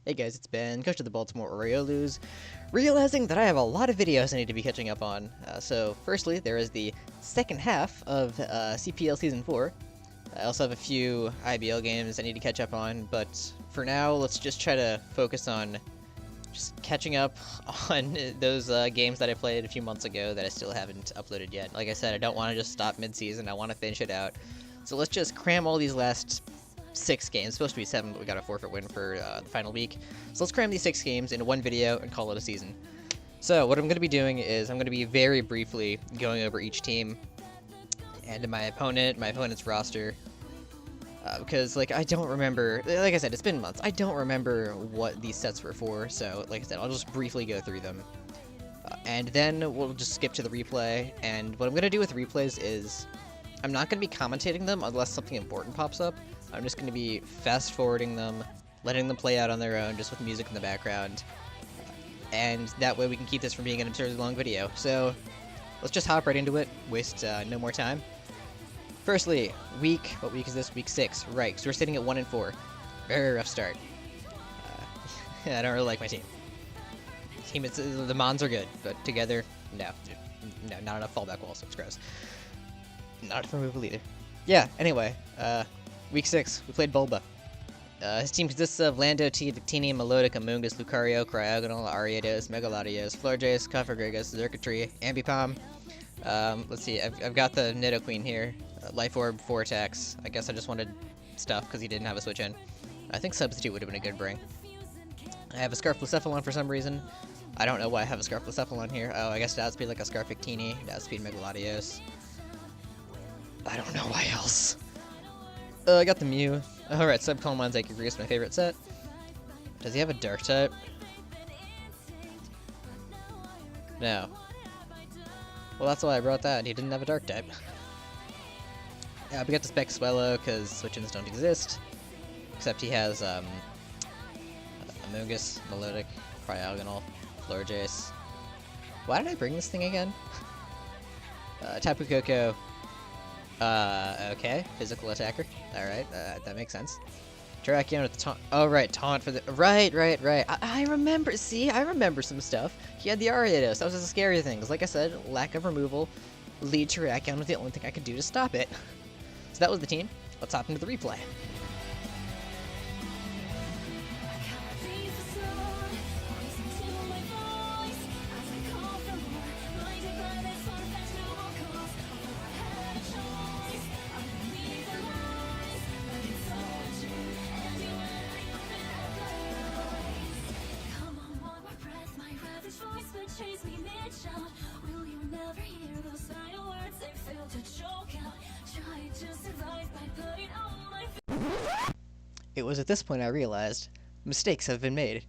Hey guys, it's Ben, coach of the Baltimore Orioles, realizing that I have a lot of videos I need to be catching up on. So firstly, there is the second half of CPL Season 4. I also have a few IBL games I need to catch up on, but for now, let's just try to focus on just catching up on those games that I played a few months ago that I still haven't uploaded yet. Like I said, I don't want to just stop mid-season, I want to finish it out. So let's just cram all these last 6 games, supposed to be 7, but we got a forfeit win for the final week. So let's cram these 6 games into one video and call it a season. So what I'm going to be doing is I'm going to be very briefly going over each team and my opponent's roster. Because, like, I don't remember, like I said, it's been months. I don't remember what these sets were for, so, like I said, I'll just briefly go through them. And then we'll just skip to the replay, and what I'm going to do with replays is I'm not going to be commentating them unless something important pops up. I'm just going to be fast-forwarding them, letting them play out on their own, just with music in the background. And that way we can keep this from being an absurdly long video. So, let's just hop right into it, waste no more time. Firstly, what week is this? Week 6, right, so we're sitting at 1-4. Very rough start. I don't really like my team. The Mons are good, but together, no, not enough fallback walls, so it's gross. Not a removal either. Yeah, anyway, Week 6, we played Bulba. His team consists of Lando, Victini, Melodic, Amoongus, Lucario, Cryogonal, Ariados, Megaladios, Florges, Coffergregas, Zerkatry, Ambipom. Let's see, I've got the Nidoqueen here. Life Orb, 4 attacks. I guess I just wanted stuff because he didn't have a switch in. I think Substitute would have been a good bring. I have a Scarf Blacephalon for some reason. I don't know why I have a Scarf Blacephalon here. Oh, I guess it outspeed like a Scarf Victini, it outspeed Megaladios. I don't know why else. I got the Mew. Alright, Subcalmon's Acre-Grease, my favorite set. Does he have a Dark type? No. Well, that's why I brought that. He didn't have a Dark type. Yeah, we got to spec Swellow, because switch-ins don't exist. Except he has, Amoongus, Melodic, Cryogonal, Florges. Why did I bring this thing again? Tapu Koko. Okay. Physical attacker. Alright, that makes sense. Terrakion with the taunt. Oh, right, taunt for the... Right. I remember, see? I remember some stuff. He had the Ariados. That was the scary things. Like I said, lack of removal. Lead Terrakion was the only thing I could do to stop it. So that was the team. Let's hop into the replay. It was at this point I realized mistakes have been made.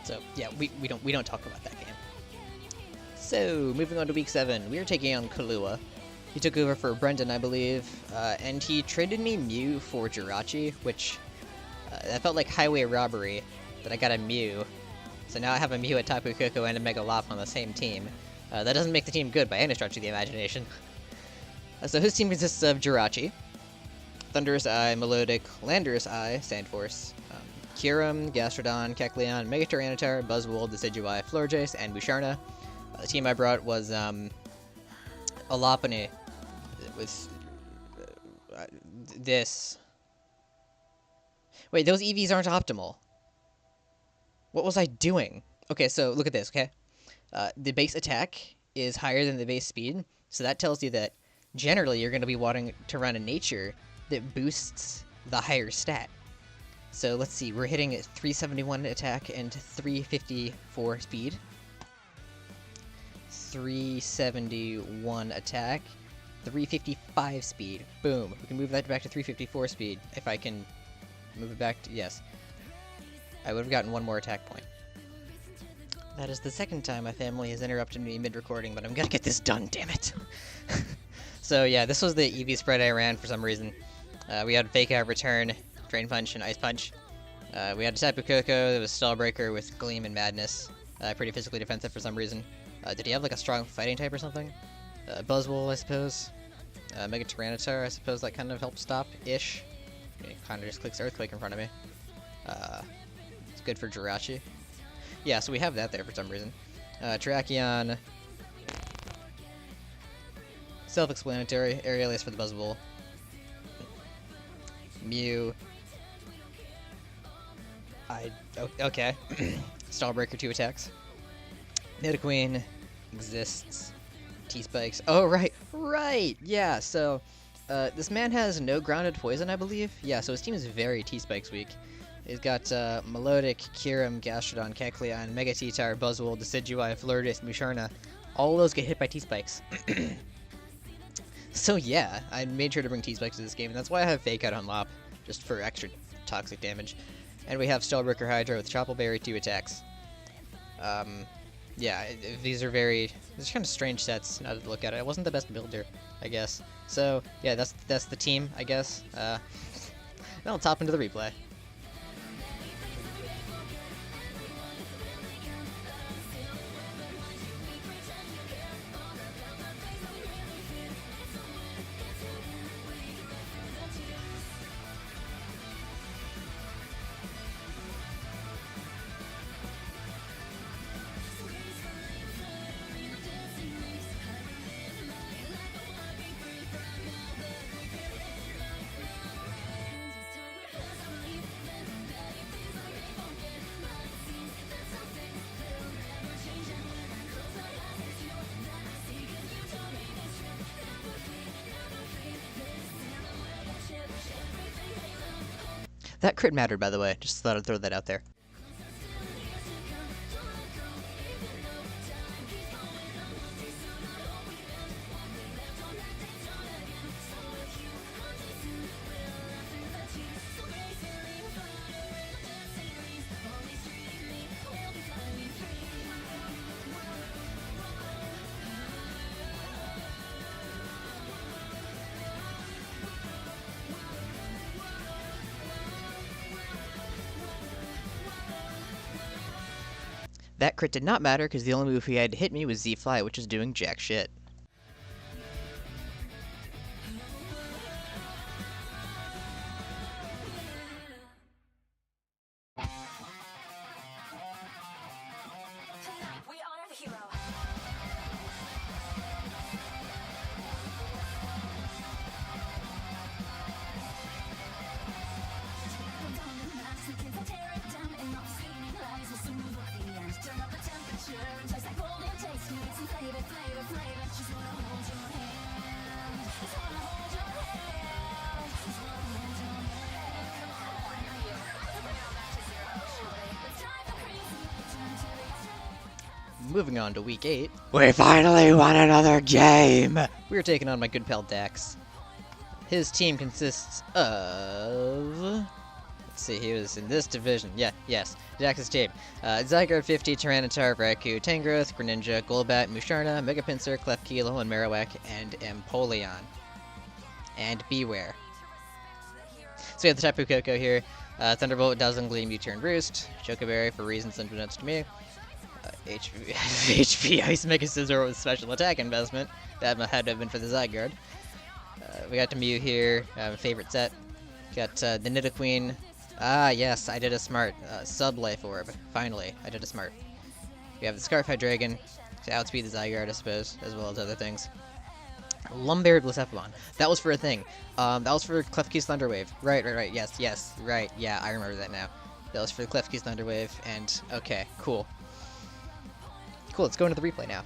So yeah, we don't talk about that game. So, moving on to Week 7, we are taking on Kahlua. He took over for Brendan, I believe, and he traded me Mew for Jirachi, which, that felt like highway robbery, that I got a Mew. So now I have a Mew, a Tapu Koko, and a Megalop on the same team. That doesn't make the team good by any stretch of the imagination. So his team consists of Jirachi, Thunderous Eye, Melodic, Landorus Eye, Sandforce, Kyurem, Gastrodon, Kecleon, Megatyranitar, Buzzwole, Decidueye, Florges, and Musharna. The team I brought was, Alopane with, this. Wait, those EVs aren't optimal. What was I doing? Okay, so look at this, okay? The base attack is higher than the base speed, so that tells you that generally you're going to be wanting to run a nature that boosts the higher stat. So let's see, we're hitting 371 attack and 354 speed. 371 attack, 355 speed. Boom. We can move that back to 354 speed if I can move it back to... Yes. I would have gotten one more attack point. That is the second time my family has interrupted me mid-recording, but I'm gonna get this done, damn it. So yeah, this was the EV spread I ran for some reason. We had Fake Out Return, Drain Punch, and Ice Punch. We had Tapu Koko, that was Stallbreaker with Gleam and Madness. Pretty physically defensive for some reason. Did he have like a strong fighting type or something? Buzzwole, I suppose. Mega Tyranitar, I suppose that kind of helps stop-ish. It kind of just clicks Earthquake in front of me. It's good for Jirachi. Yeah, so we have that there for some reason. Terrakion. Self-explanatory. Aerialius for the Buzzwole. Mew. Okay. Stallbreaker 2 attacks. Nidoqueen exists. T-Spikes. Oh, right! Yeah, so, this man has no grounded poison, I believe. Yeah, so his team is very T-Spikes weak. He's got, Melodic, Kyurem, Gastrodon, Kecleon, Mega T-Tar, Buzzwole, Decidueye, Florges, Musharna. All of those get hit by T-Spikes. So yeah, I made sure to bring T-Spikes to this game, and that's why I have Fake Out on Lop, just for extra toxic damage. And we have Stallbreaker Hydra with Troupple Berry 2 attacks. Yeah, these are kind of strange sets now to look at it. I wasn't the best builder, I guess. So yeah, that's the team, I guess. Now let's hop into the replay. That crit mattered, by the way. Just thought I'd throw that out there. That crit did not matter because the only move he had to hit me was Z-Fly, which is doing jack shit. Moving on to week 8. We finally won another game! We are taking on my good pal Dax. His team consists of... Let's see, he was in this division. Yes, Dax's team. Zygarde 50, Tyranitar, Raikou, Tangrowth, Greninja, Golbat, Musharna, Mega Pinsir, Clefkilo, and Marowak, and Empoleon. And Beware. So we have the Tapu Koko here. Thunderbolt, Dazzling Gleam, U-Turn Roost, Chocoberry for reasons unbeknownst to me. HP Ice Mega Scizor with special attack investment. That had to have been for the Zygarde. We got the Mew here, favorite set. Got the Nidoqueen. Ah, yes, I did a smart. Sub-Life Orb. Finally, I did a smart. We have the Scarf Hydreigon to outspeed the Zygarde, I suppose, as well as other things. Lumberry Blacephalon. That was for a thing. That was for Klefki's Thunderwave. Right, yes, right, yeah, I remember that now. That was for Klefki's Thunderwave, and okay, cool. Cool, let's go into the replay now.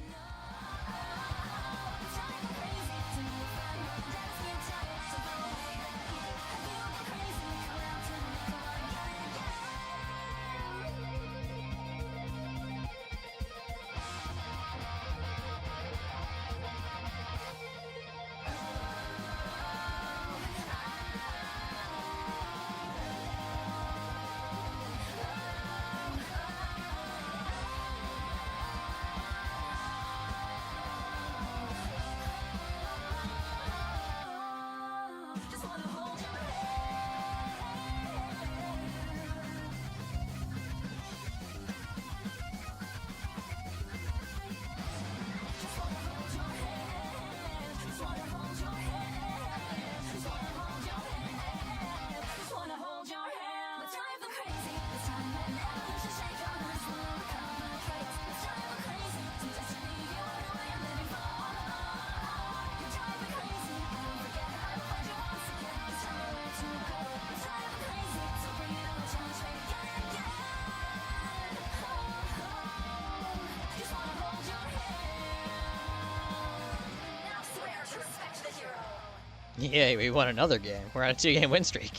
Yeah, we won another game. We're on a 2-game win streak.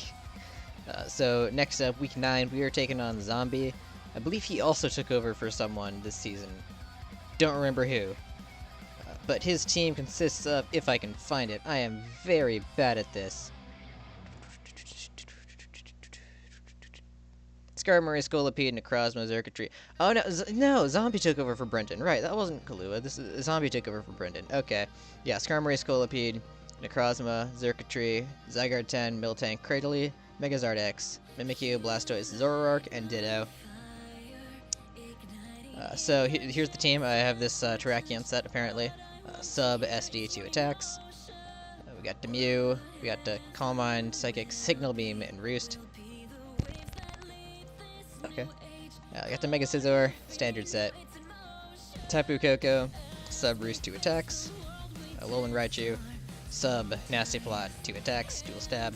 So next up, week 9, we are taking on Zombie. I believe he also took over for someone this season. Don't remember who. But his team consists of, if I can find it, I am very bad at this. Skarmory, Scolipede, Necrozma, Xurkitree. Oh no, Zombie took over for Brendan. Right, that wasn't Kahlua. This is Zombie took over for Brendan. Okay, yeah, Skarmory, Scolipede, Necrozma, Xurkitree, Zygarde 10, Miltank, Cradily, Megazord X, Mimikyu, Blastoise, Zoroark, and Ditto. So here's the team. I have this Terrakion set apparently. Sub, SD, 2 attacks. We got Demew, we got Calm Mind, Psychic, Signal Beam, and Roost. Okay. I got the Mega Scizor, standard set. Tapu Koko, Sub Roost, 2 attacks. Alolan Raichu, Sub Nasty Plot, 2 attacks, dual stab.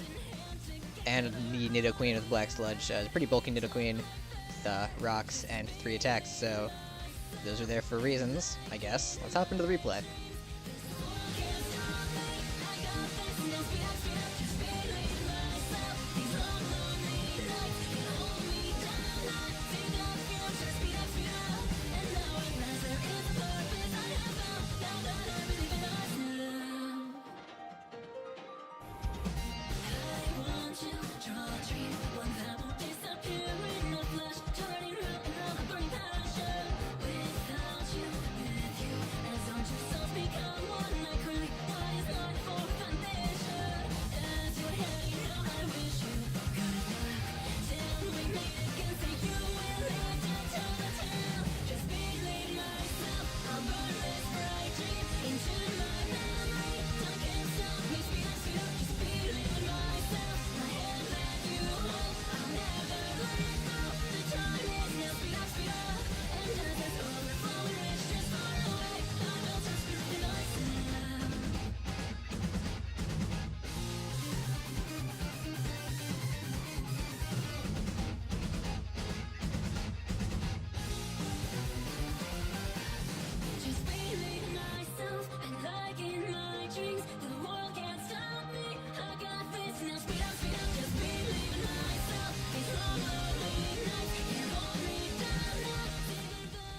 And the Nidoqueen with Black Sludge, pretty bulky Nidoqueen, with rocks and 3 attacks, so those are there for reasons, I guess. Let's hop into the replay.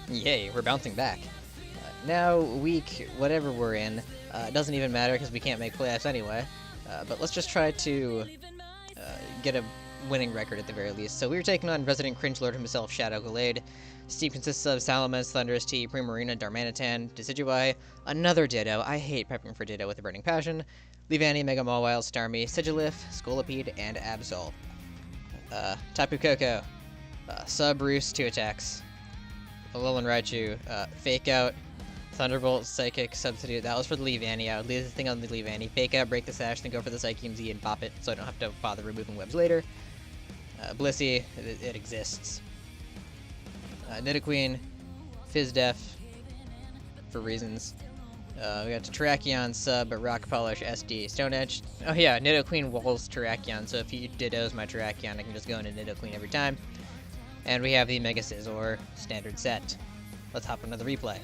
Yay, we're bouncing back. Now, week whatever we're in, it doesn't even matter because we can't make playoffs anyway. But let's just try to get a winning record at the very least. So we were taking on Resident Cringelord himself, Shadow Gallade. His team consists of Salamence, Thundurus T, Primarina, Darmanitan, Decidueye, another Ditto. I hate prepping for Ditto with a burning passion. Leavanny, Mega Mawile, Starmie, Sigilyph, Scolipede, and Absol. Tapu Koko, Sub Roost, 2 attacks. Alolan Raichu, Fake Out, Thunderbolt, Psychic, Substitute. That was for the Leavanny. I would leave the thing on the Leavanny. Fake Out, break the sash, then go for the Psychium Z and pop it so I don't have to bother removing webs later. Blissey, it exists. Nidoqueen, Fizdef, for reasons. We got Terrakion, Sub, Rock Polish, SD, Stone Edge. Oh yeah, Nidoqueen walls Terrakion, so if you Ditto's my Terrakion, I can just go into Nidoqueen every time. And we have the Mega Scizor standard set. Let's hop into the replay.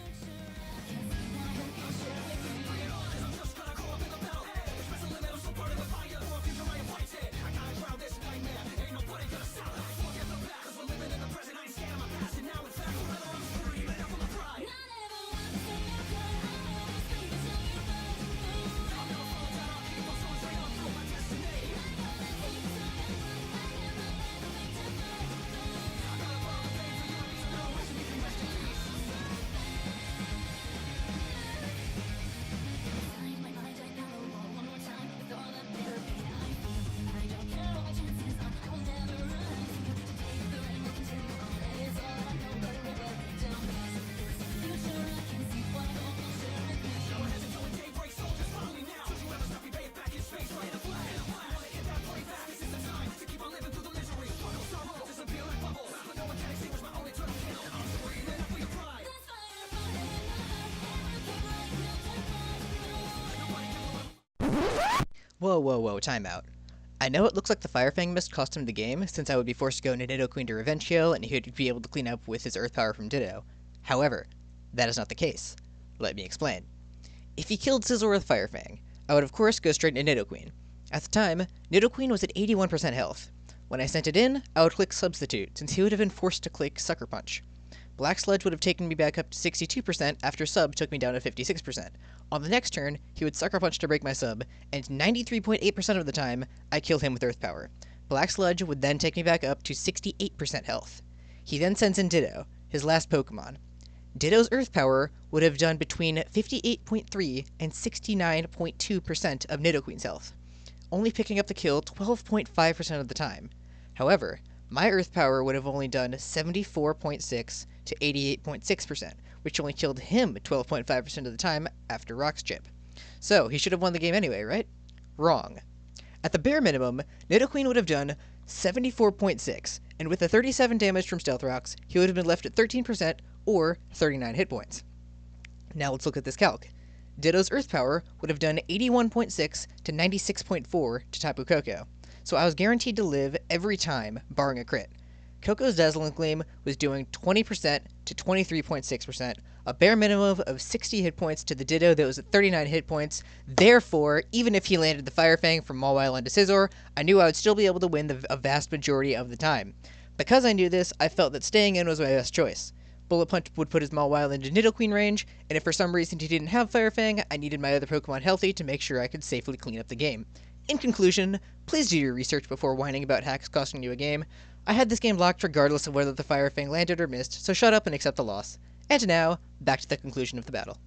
Whoa, timeout. I know it looks like the Fire Fang mist cost him the game, since I would be forced to go into Nidoqueen to Revenge Heal, and he would be able to clean up with his Earth Power from Ditto. However, that is not the case. Let me explain. If he killed Scizor with Fire Fang, I would of course go straight into Nidoqueen. At the time, Nidoqueen was at 81% health. When I sent it in, I would click Substitute, since he would have been forced to click Sucker Punch. Black Sludge would have taken me back up to 62% after Sub took me down to 56%. On the next turn, he would Sucker Punch to break my Sub, and 93.8% of the time, I killed him with Earth Power. Black Sludge would then take me back up to 68% health. He then sends in Ditto, his last Pokemon. Ditto's Earth Power would have done between 58.3 and 69.2% of Nidoqueen's health, only picking up the kill 12.5% of the time. However, my Earth Power would have only done 74.6 to 88.6%, which only killed him 12.5% of the time after Rock's Chip. So, he should have won the game anyway, right? Wrong. At the bare minimum, Nidoqueen would have done 74.6, and with the 37 damage from Stealth Rocks, he would have been left at 13% or 39 hit points. Now let's look at this calc. Ditto's Earth Power would have done 81.6 to 96.4 to Tapu Koko, so I was guaranteed to live every time, barring a crit. Koko's Dazzling Gleam was doing 20% to 23.6%, a bare minimum of 60 hit points to the Ditto that was at 39 hit points. Therefore, even if he landed the Fire Fang from Mawile into Scizor, I knew I would still be able to win a vast majority of the time. Because I knew this, I felt that staying in was my best choice. Bullet Punch would put his Mawile into Nidoqueen range, and if for some reason he didn't have Fire Fang, I needed my other Pokemon healthy to make sure I could safely clean up the game. In conclusion, please do your research before whining about hacks costing you a game. I had this game locked regardless of whether the Fire Fang landed or missed, so shut up and accept the loss. And now, back to the conclusion of the battle.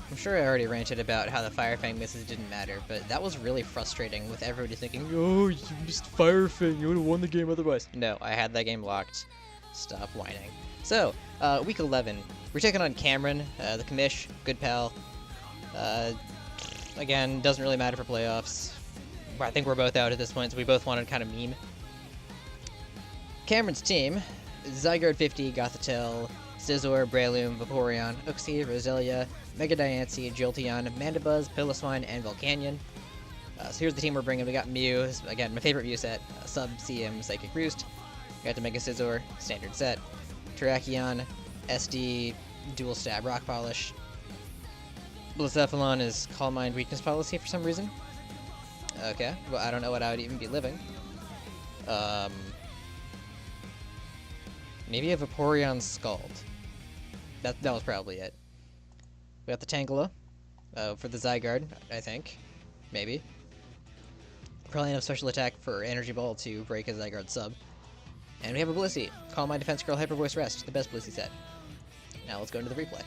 I'm sure I already ranted about how the Fire Fang misses didn't matter, but that was really frustrating with everybody thinking, oh, you missed Fire Fang, you would have won the game otherwise. No, I had that game locked. Stop whining. So, week 11, we're taking on Cameron, the commish, good pal. Again, doesn't really matter for playoffs. I think we're both out at this point, so we both wanted to kind of meme. Cameron's team, Zygarde 50, Gothitelle, Scizor, Breloom, Vaporeon, Uxie, Roselia, Mega Diancie, Jolteon, Mandibuzz, Piloswine, and Volcanion. So here's the team we're bringing. We got Mew, again, my favorite Mew set, Sub, CM, Psychic Roost. We got the Mega Scizor, standard set. Terrakion, SD, Dual Stab, Rock Polish. Blacephalon is Calm Mind Weakness Policy for some reason. Okay, well, I don't know what I would even be living. Maybe a Vaporeon Scald. That was probably it. We got the Tangela for the Zygarde, I think. Maybe. Probably enough special attack for Energy Ball to break a Zygarde sub. And we have a Blissey. Calm Mind Defense Curl Hyper Voice Rest, the best Blissey set. Now let's go into the replay.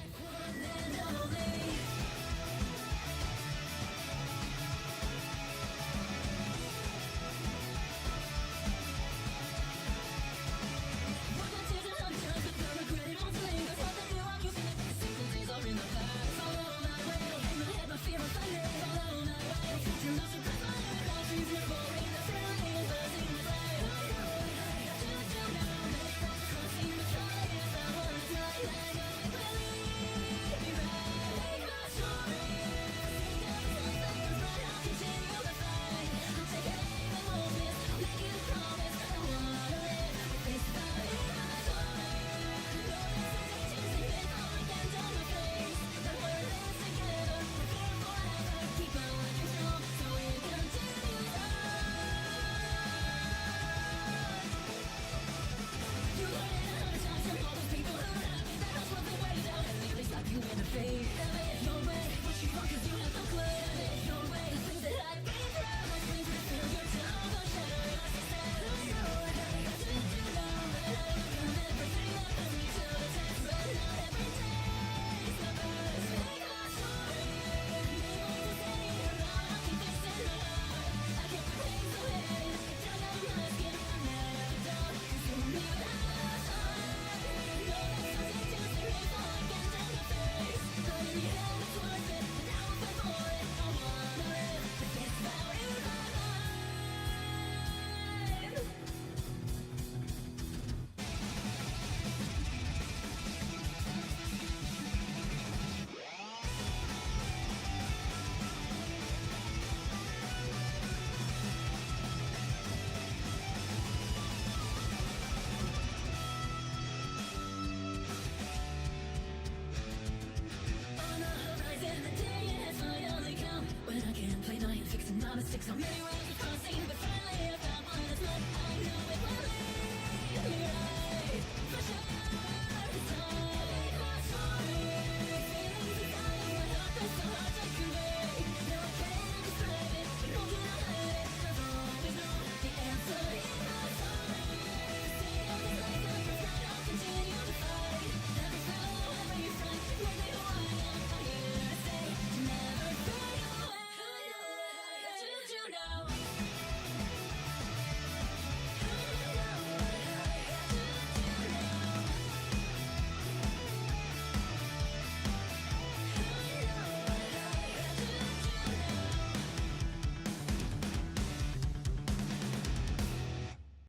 gonna stick some.